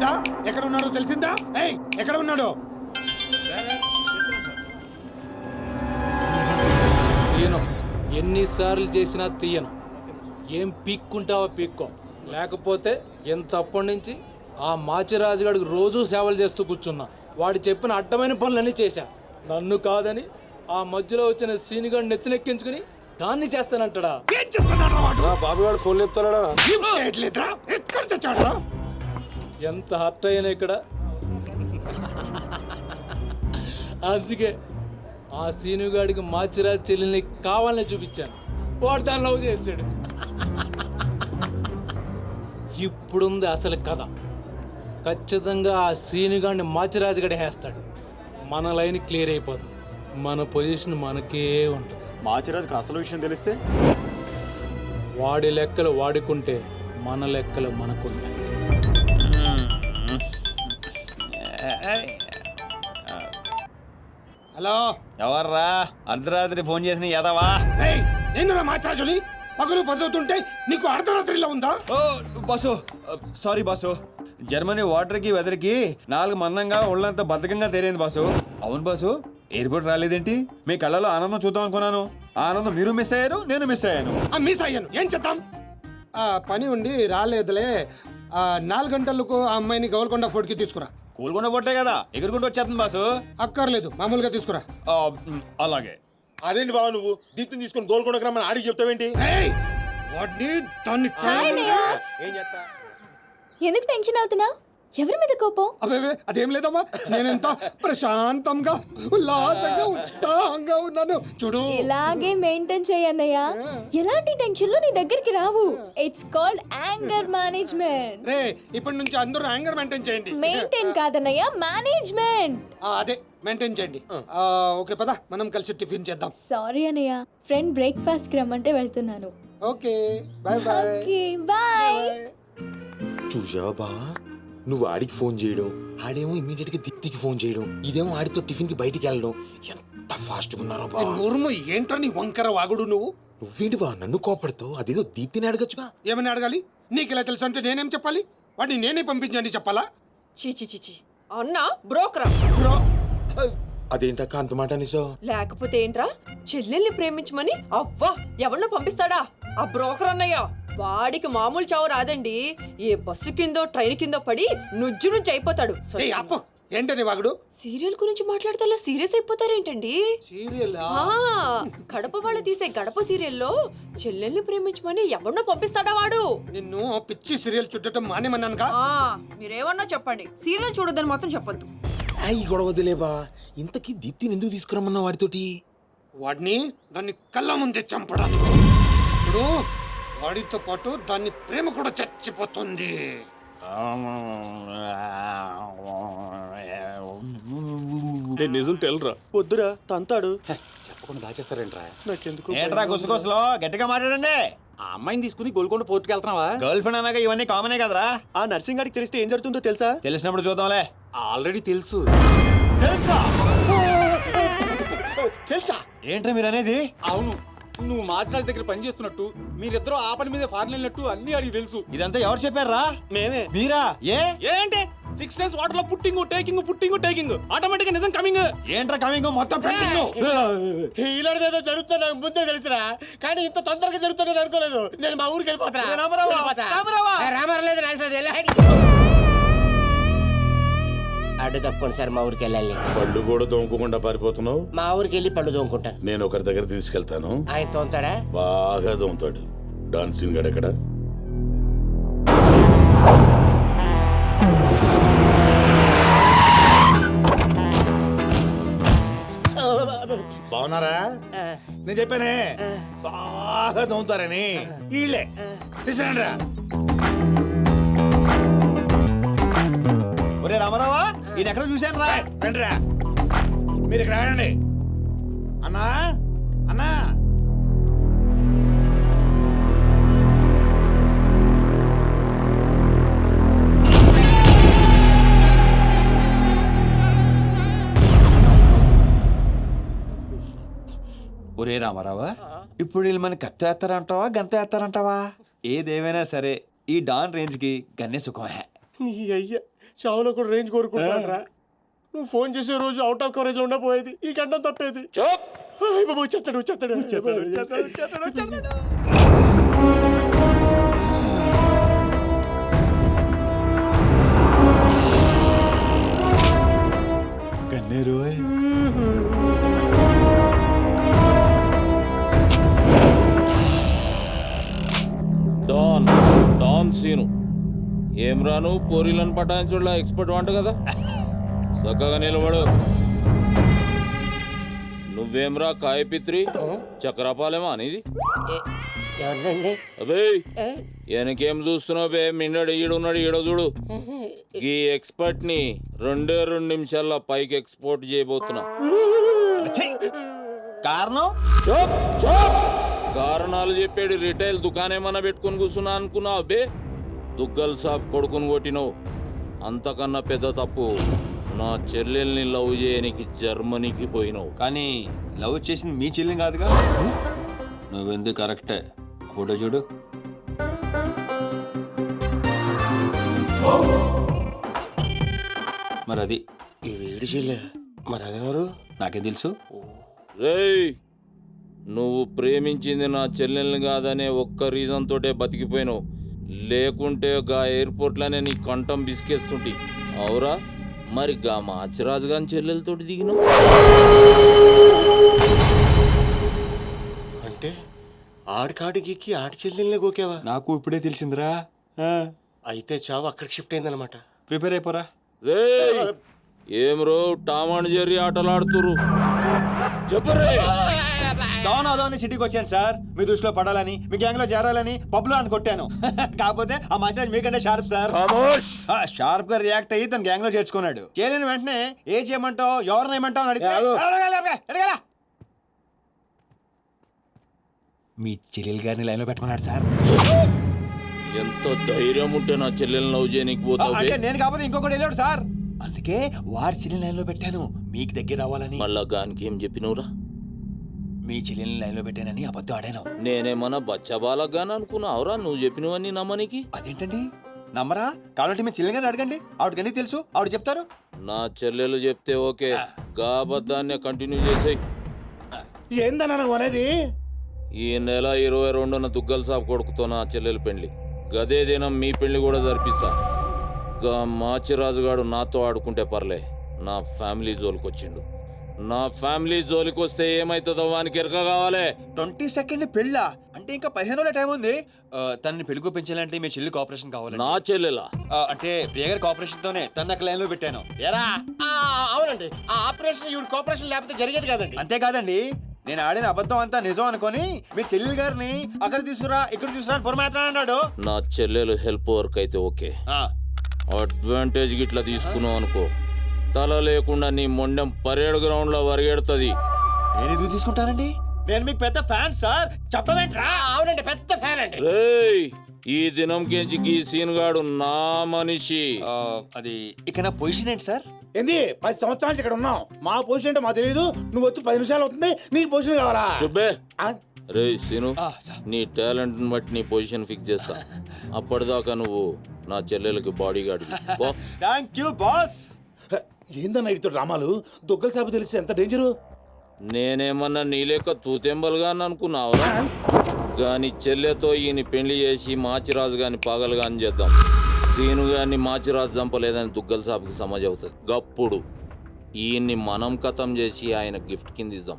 తెలిసిందా? ఎక్కడ ఉన్నాడో తెలిసిందా? ఏయ్, ఎక్కడ ఉన్నాడో? తీయను, ఎన్నిసార్లు చేసినా తీయను. ఏం పీక్కుంటావో పీక్కో, లేకపోతే ఎంత అప్పటి నుంచి ఆ మాచిరాజుగాడికి రోజూ సేవలు చేస్తూ కూర్చున్నా. వాడు చెప్పిన అడ్డమైన పనులన్నీ చేశా. నన్ను కాదని ఆ మధ్యలో వచ్చిన సీనిగాడిని నెత్తినెక్కించుకుని దాన్ని చేస్తానంటాడా? ఏం చేస్తున్నాడు వాడు? బాబు గారు ఫోన్ లేపుతాడా? ఏం చేయట్లేదురా? ఎక్కడ చచ్చాడురా? ఎంత హర్ట్ అయ్యాను ఇక్కడ. అందుకే ఆ సీనుగాడికి మాచిరాజు చెల్లెల్ని కావాలని చూపించాను. వాడు దాన్ని లవ్ చేశాడు. ఇప్పుడుంది అసలు కథ. ఖచ్చితంగా ఆ సీనుగాడిని మాచిరాజు గడి వేస్తాడు. మన లైన్ క్లియర్ అయిపోతుంది. మన పొజిషన్ మనకే ఉంటుంది. మాచిరాజుకి అసలు విషయం తెలిస్తే వాడి లెక్కలు వాడుకుంటే మన లెక్కలు మనకుంటాయి. హలో, ఎవర్రా అర్ధరాత్రి ఫోన్ చేసిన యదవా? ఏయ్, నేను మాచిరాజుని. పగలు పదువుతుంటే నీకు అర్ధరాత్రిలో ఉందా? ఓ బాసు, సారీ బాసు. జర్మనీ వాటర్కి వెదర్కి 4 మందంగా ఒళ్ళంతా బద్ధకంగా తేలింది బాసు. అవును బాసు, ఎయిర్పోర్ట్ రాలేదేంటి? మీ కళ్ళలో ఆనందం చూద్దాం అనుకున్నాను. ఆనందం మీరు మిస్ అయ్యారు, నేను మిస్ అయ్యాను. మిస్ అయ్యాను. ఏం చేద్దాం? పని ఉండి రాలేదులే. 4 గంటలకు ఆ అమ్మాయిని గోల్కొండ ఫోర్ట్కి తీసుకురా. కూలుకుండా పొట్టే కదా ఎగురుకుంటూ వచ్చేస్తుంది బాసు. అక్కర్లేదు, మామూలుగా తీసుకురా. అలాగే. అదేంటి బాబు, నువ్వు దీప్తిని తీసుకొని గోల్కొండకు రమ్మని ఆడికి చెప్తావేంటి? ఏయ్, వాడిని దాన్ని ఏం చేస్తా? ఎందుకు టెన్షన్ అవుతున్నావు? ఎవరి మీద కోపం? అబే అదేం లేదమ్మా, నేనెంత ప్రశాంతంగా ఉల్లాసంగా ఉత్సాహంగా ఉన్నాను చూడు. ఇలాగే మెయింటైన్ చేయన్నయ్య. ఎలాంటి టెన్షన్లు నీ దగ్గరికి రావు. It's called anger management. రే, ఇప్పటి నుంచి అందరూ యాంగర్ మెయింటైన్ చేయండి. మెయింటైన్ కాదన్నయ్య, మేనేజ్మెంట్. అదే మెయింటైన్ చేయండి. ఓకే, పద మనం కలిసి టిఫిన్ చేద్దాం. సారీ అన్నయ్య, ఫ్రెండ్ బ్రేక్ఫాస్ట్ కి రమ్మంటే వెళ్తున్నాను. Okay, bye bye. Okay bye. చూసావా బా, నువ్వు ఆడికి ఫోన్ చేయడం, ఆడేమో ఇమ్మీడియట్ గా దీప్తికి ఫోన్ చేయడం, ఇదేమో ఆడితో టిఫిన్ కి బయటికి వెళ్ళడం. ఎంత ఫాస్ట్ గా ఉన్నారో బా. నోరుము ఏంట్రా నీ వంకర వాగుడు నువ్వు? నువ్వేంటి బా నన్ను కోపడతావు? అదేదో దీప్తిని అడగచ్చుగా. ఏమని అడగాలి? నీకు ఇలా తెలుసు అంటే నేనేం చెప్పాలి? వాడిని నేనే పంపించండి చెప్పాలా? చీచి అన్నా బ్రోకరా? బ్రో, అదేంటక్క అంత మాట నిజో? లేకపోతే ఏంట్రా, చెల్లెల్ని ప్రేమించమని అవ్వా ఎవరినో పంపిస్తాడా ఆ బ్రోకర్ అన్నయ్య? వాడికి మామూలు చావు రాదండి. ఏ బస్సు కిందో ట్రైన్ కిందో పడి నుజ్జు నుంచి అయిపోతాడు. ఏయ్ అప్పు, ఏంటని వాగుడు? సీరియల్ గురించి మాట్లాడితే అలా సీరియస్ అయిపోతారేంటండి? సీరియల్ కడప వాళ్ళు తీసే గడప సీరియల్లో చెల్లెల్ని ప్రేమించమని ఎవరినో పంపిస్తాడా వాడు? నిన్ను పిచ్చి సీరియల్ చుట్టడం మానేమన్నానుగా. మీరేమన్నా చెప్పండి, సీరియల్ చూడొద్దని మాత్రం చెప్పొద్దు. ఈ గొడవ వదిలేబా. ఇంతకీ దీప్తిని ఎందుకు తీసుకురమ్మన్నా వాడితోటి? వాడిని దాన్ని కళ్ళ ముందే చంపడానికి. ఇప్పుడు వాడితో పాటు దాన్ని ప్రేమ కూడా చచ్చిపోతుంది. నిజం తెలరా? వద్దురా, తంతాడు. చెప్పకుండా దాచేస్తారేంట్రా? నాకెందుకు ఏంట్రా గుసగుసలో గట్టిగా మాట్లాడండి. ఆ అమ్మాయిని తీసుకుని గోల్కొండ పోర్టుకి వెళ్తున్నావా? గర్ల్ ఫ్రెండ్ అన్నాక ఇవన్నీ కామనే కదరా. ఆ నర్సింగ్ గారికి తెలిస్తే ఏం జరుగుతుందో తెలుసా? తెలిసినప్పుడు చూద్దాంలే. ఆల్రెడీ తెలుసు. తెలుసా? తెలుసా? ఏంట్రా మీరు అనేది? అవును, నువ్వు మాచిరాజు దగ్గర పని చేస్తున్నట్టు, మీరిద్దరూ ఆ పని మీద ఫారెన్ వెళ్ళినట్టు అన్ని అడిగి తెలుసు. ఇదంతా ఎవరు చెప్పారా? మేమే. మీరా? ఏ ఏంటి 6 days వాటర్ లో పుట్టింగ్ టేకింగ్ ఆటోమేటిక్ నిజం కమింగ్. ఏంట్రా కమింగ్ మొత్తం పెట్టింగ్? ఇలాంటిదేదో జరుగుతుంది నాకు ముందే తెలుసురా, కానీ ఇంత తొందరగా జరుగుతుందని అనుకోలేదు. నేను మా ఊరికి వెళ్ళిపోతా. అడ్డు తప్పుకోండి సార్, మా ఊరికి వెళ్ళాలి. పళ్ళు కూడా తోముకోకుండా పారిపోతున్నావు. మా ఊరికి వెళ్ళి పళ్ళు తోముకుంటాను. నేను ఒకరి దగ్గర తీసుకెళ్తాను, ఆయన తోముతాడా? బాగా తోముతాడు. డాన్సింగ్ గడ ఎక్కడ? బాగున్నారా? నేను చెప్పానే బాగా తోముతారని. వీళ్ళే తీసుకురండిరా. ఒరే రామారావా, ఈయన ఎక్కడ చూశాను రా. రండిరా, మీరు ఇక్కడ ఆడండి. అన్నా అన్నా, ఒరే రామారావా, ఇప్పుడు వీళ్ళు మన కత్తి వేస్తారంటావా గంత వేస్తారంటావా? ఏదేమైనా సరే ఈ డాన్ రేంజ్ కి గన్నే సుఖమే. నీ అయ్యా చావులో కూడా రేంజ్ కోరుకుంటారా? నువ్వు ఫోన్ చేసే రోజు అవుట్ ఆఫ్ కవరేజ్ లో ఉండపోయేది, ఈ గండం తప్పేది. బాబు చెత్తడు చెత్తడు చెత్తడు చెత్తడు చెత్తడు చెత్తడు. గన్నేరు డాన్ డాన్ సీను ఏం రాను పోరీలను పటాయించుడులా ఎక్స్పర్ట్ వంట కదా చక్కగా నిలబడు. నువ్వేమ్రా కాయపిత్రి చక్రపాలేమా అనేది? ఎవరండి? అబే వెనకేం చూస్తున్నావు బే? మిన్నడు ఈడున్నాడు, ఈడో చూడు. ఈ ఎక్స్పర్ట్ ని 2 నిమిషాల్లో పైకి ఎక్స్పోర్ట్ చేయబోతున్నా. కారణం కారణాలు చెప్పాడు. రిటైల్ దుకాణేమన్నా పెట్టుకుని కూర్చున్నా అనుకున్నావు బే? దుగ్గల్ సాబ్ కొడుకుని కొట్టినావు. అంతకన్నా పెద్ద తప్పు నా చెల్లెల్ని లవ్ చేయనికి జర్మనీకి పోయినావు. కానీ లవ్ చేసింది మీ చెల్లిని కాదుగా. నువ్వెందుకు కరెక్టే. ఫోటో చూడు. మరి అది ఇది ఏడు చెల్లె, మరి అదెవరు? నాకేం తెలుసు. రేయ్ నువ్వు ప్రేమించింది నా చెల్లెల్ని కాదనే ఒక్క రీజన్ తోటే బతికిపోయినావు. లేకుంటే గా ఎయిర్పోర్ట్లోనే నీ కంఠం బిసికేస్తుంటి. అవురా మరి గా మాచిరాజు గాని చెల్లెలతోటి దిగినావు. అంటే ఆడికాడికి ఆడి చెల్లెల్ని గోకేవా? నాకు ఇప్పుడే తెలిసిందిరా. అయితే చావు అక్కడికి షిఫ్ట్ అయిందనమాట. ప్రిపేర్ అయిపోరా. రేయ్ ఏం రో టామ్ అండ్ జెర్రీ ఆటలాడుతురు చెప్పరే. డాన్ అదోని సిటీకి వచ్చాను సార్, మీ దృష్టిలో పడాలని, మీ గ్యాంగ్ లో చేరాలని పబ్లో అని కొట్టాను. కాకపోతే ఆ మచాజ్ మీకంటే షార్ప్ సార్. షార్ప్ గా రియాక్ట్ అయ్యి తన గ్యాంగ్ లో చేర్చుకున్నాడు. చేరిన వెంటనే ఏ చేయమంటావు, ఎవరిని ఏమంటావు అని అడిగితే మీ చెల్లెలు గారిని లైన్ లో పెట్టుకున్నాడు సార్. ఎంత ధైర్యం ఉంటే నా చెల్లెల్ని లవ్ చేయనీకి పోతావు బే? అంటే నేను కాకపోతే ఇంకొకటి వెళ్ళాడు సార్. అందుకే వాడి చెల్లెని లైన్ లో పెట్టాను, మీకు దగ్గర అవ్వాలని. మళ్ళా గానికి ఏం చెప్పినవురా? మీ చెల్లెల్ని లైన్ లో పెట్టానని అబద్ధం ఆడాను. నేనేమన్నా బచ్చబాలగాని అనుకున్నావురా నువ్వు చెప్పినవన్నీ నమ్మనికి? అదేంటండి నమ్మరా? కాబట్టి మీ చెల్లెలు గారిని అడగండి, ఆవిడకన్నీ తెలుసు, ఆవిడ చెప్తారు. నా చెల్లెలు చెప్తే ఓకే, గా అబద్ధాన్ని కంటిన్యూ చేసేయి. ఏందన్నా నువ్వు అనేది? ఈ నెల 22న దుగ్గల్ సాబ్ కొడుకుతో నా చెల్లెలు పెళ్లి. గదే దినం మీ పెళ్లి కూడా జరిపిస్తా. గా మాచిరాజుగాడు నాతో ఆడుకుంటే పర్లే, నా ఫ్యామిలీ జోలికొచ్చిండు. నా ఫ్యామిలీ జోలికి వస్తే ఏమైతుందో వానికి ఎరక కావాలి. 22nd పెళ్ళా? అంటే ఇంకా 15 రోజుల టైం ఉంది. తనని పెళ్లికి పెంచాలంటే మీ చెల్లి కోఆపరేషన్ కావాలి. నా చెల్లెలా? అంటే ప్రియ గారి కోఆపరేషన్ తోనే తన లైన్ లో పెట్టాను. ఎరా అవునండి, ఆ ఆపరేషన్ ఈవిడ కోఆపరేషన్ లేకపోతే జరిగేది కాదండి. అంతేకాదండి, నేను ఆడిన అబద్ధం అంతా నిజం అనుకొని మీ చెల్లెలు గారిని అక్కడ తీసుకురా ఇక్కడ తీసుకురా అని పొరమాత్రం అన్నాడు. నా చెల్లెలు హెల్ప్ వర్క్ అయితే ఓకే, అడ్వాంటేజ్ గిట్లా తీసుకున్నావు అనుకో, తల లేకుండా నీ మొండెం పరేడ్ గ్రౌండ్ లో వరిగెడుతుంది. నేను ఎందుకు తీసుకుంటానండి? నేను మీకు పెద్ద ఫ్యాన్ సార్, చెప్పవేంట్రా? అవునండి, పెద్ద ఫ్యాన్ అండి. రేయ్ ఈ దినం కించి గీ సీన్ గాడు నా మనిషి. అది ఇక నా పొజిషన్ ఏంటి సార్? ఏంది 10 సంవత్సరాలు ఇక్కడ ఉన్నాం, మా పొజిషన్ అంటే మాకు తెలియదు. నువ్వు వచ్చి 10 నిమిషాలు అవుతుంది, నీకు పొజిషన్ కావాలా? చుబ్బే. రేయ్ సీను, నీ టాలెంట్ బట్టి నీ పొజిషన్ ఫిక్స్ చేస్తా. అప్పటిదాకా నువ్వు నా చెల్లెలకి body guard. Thank you boss. ఏందన్నా ఇటు రామాలు, దొగ్గల సాబు తెలిసి ఎంత డేంజరు? నేనేమన్నా నీ లెక్క తూతెంబలుగా అనుకున్నావురా? గాని చెల్లెతో ఈయన పెళ్లి చేసి మాచిరాజు గాని పాగలు గాని చేద్దాం. సీను గాని మాచిరాజు చంపలేదని దుగ్గల్ సాబ్కి సమాజ్ అవుతుంది. గప్పుడు ఈయన్ని మనం కథం చేసి ఆయన గిఫ్ట్ కింద ఇద్దాం.